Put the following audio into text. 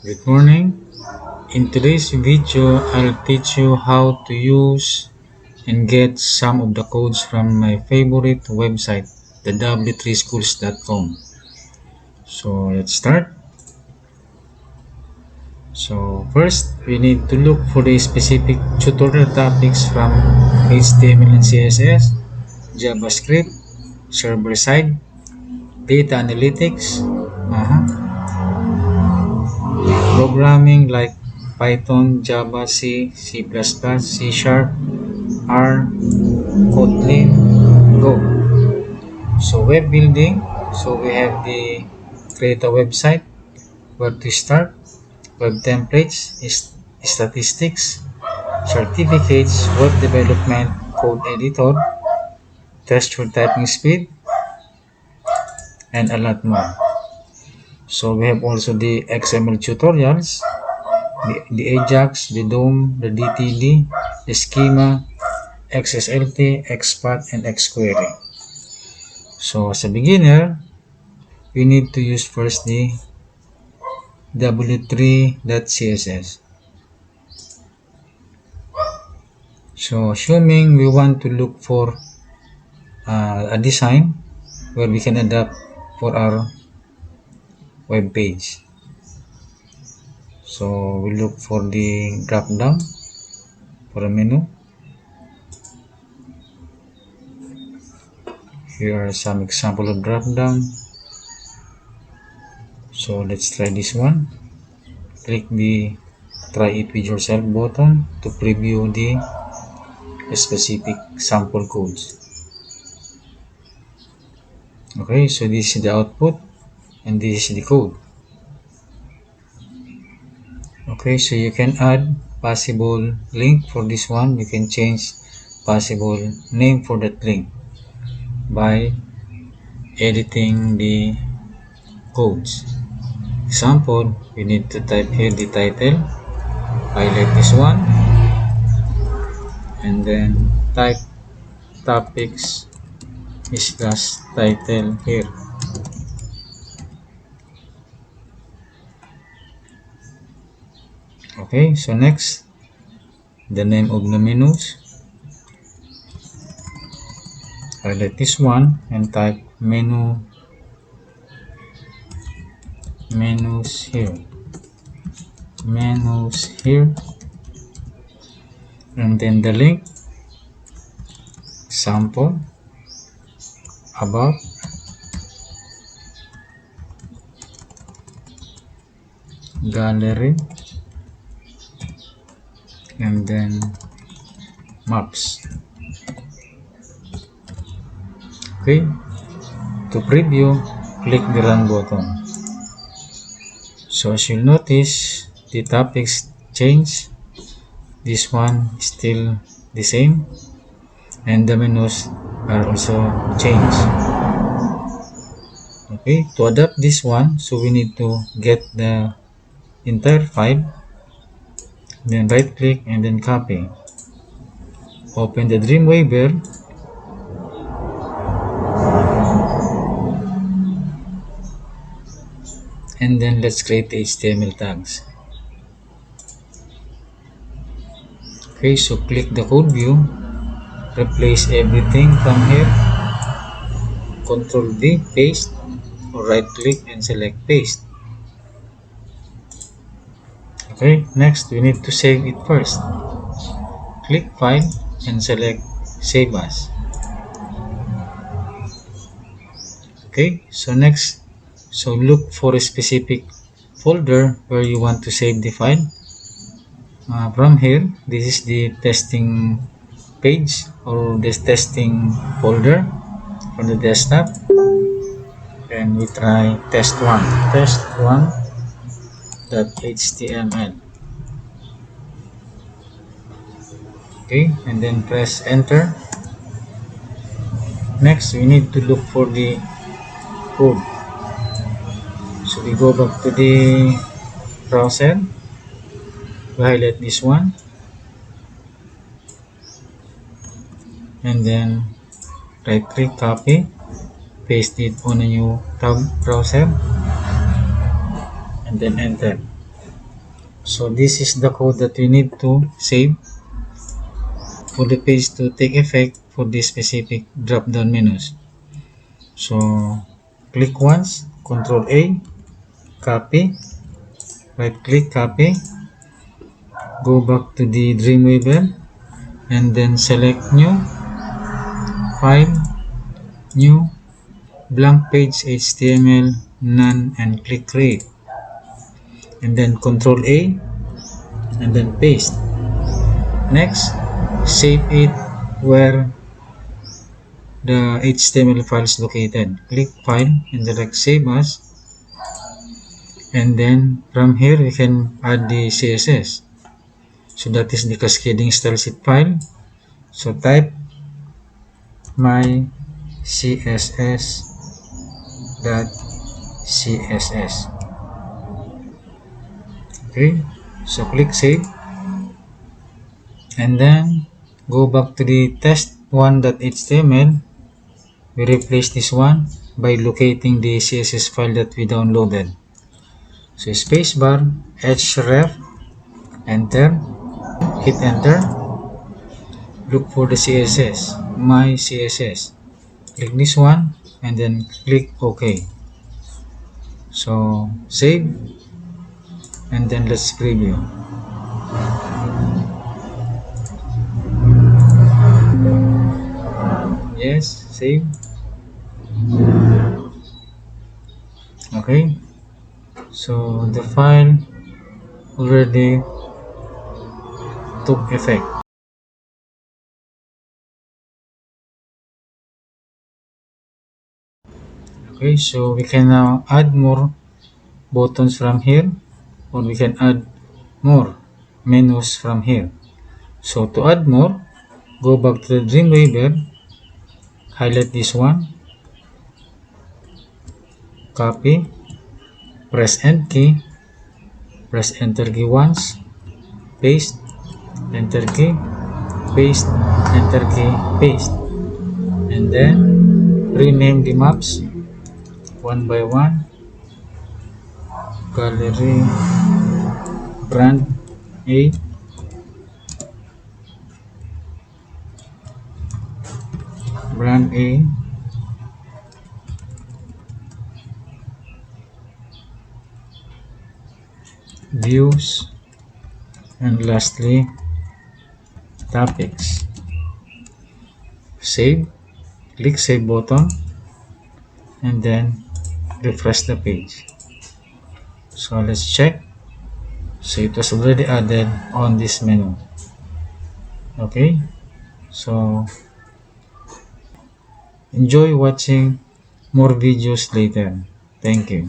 Good morning. In today's video, I'll teach you how to use and get some of the codes from my favorite website, the w3schools.com. So let's start. So first, we need to look for the specific tutorial topics from HTML and CSS, JavaScript, server-side, data analytics, programming like Python, Java, C, C++, C Sharp, R, Kotlin, Go. So web building, so we have the create a website, where to start, web templates, statistics, certificates, web development, code editor, test for typing speed, and a lot more. So we have also the XML tutorials, the Ajax, the DOM, the DTD, the schema, XSLT, XPath, and XQuery. So as a beginner, we need to use first the w3.css. So assuming we want to look for a design where we can adapt for our web page. So we look for the drop down for a menu. Here are some example of drop down. So let's try this one. Click the try it with yourself button to preview the specific sample codes. Okay, so this is the output and this is the code. Okay, so you can add possible link for this one. You can change possible name for that link by editing the codes. Example, we need to type here the title, highlight this one, and then type topics is plus title here. Okay, so next, the name of the menus. Highlight this one and type menus here, and then the link, sample, about, gallery, and then maps. Okay, to preview, click the run button. So as you'll notice, the topics change. This one is still the same, and the menus are also changed. Okay, to adapt this one, so we need to get the entire file, then right click and then copy. Open the Dreamweaver, and then let's create the HTML tags. Okay, so click the code view, replace everything from here, Ctrl V, paste, or right click and select paste. Okay, next we need to save it first. Click file and select save as. Okay, so next, so look for a specific folder where you want to save the file. From here, this is the testing page or this testing folder from the desktop, and we try test1.html. Okay, and then press enter. Next, we need to look for the code. So we go back to the browser, we highlight this one, and then right click, copy, paste it on a new tab browser, and then enter. So this is the code that we need to save for the page to take effect for this specific drop down menus. So click once, Control A, copy, right click, copy, go back to the Dreamweaver, and then select new, file, new, blank page HTML, none, and click create, and then Control A, and then paste. Next, save it where the HTML file is located. Click file and select save as, and then from here we can add the CSS. So that is the cascading style sheet file. So type my css.css. Okay, so click save, and then go back to the test1.html. We replace this one by locating the CSS file that we downloaded. So spacebar, href, enter, hit enter, look for the CSS, my CSS. Click this one and then click OK. So save, and then let's preview. Yes, save. Okay, so the file already took effect. Okay, so we can now add more buttons from here, or we can add more menus from here. So to add more, go back to the Dreamweaver, highlight this one, copy, press End key, press Enter key once, paste, Enter key, paste, Enter key, paste, and then rename the maps one by one. Gallery, brand A, brand A, views, and lastly topics. Save, click save button, and then refresh the page. So let's check. So it was already added on this menu. Okay, so enjoy watching more videos later. Thank you.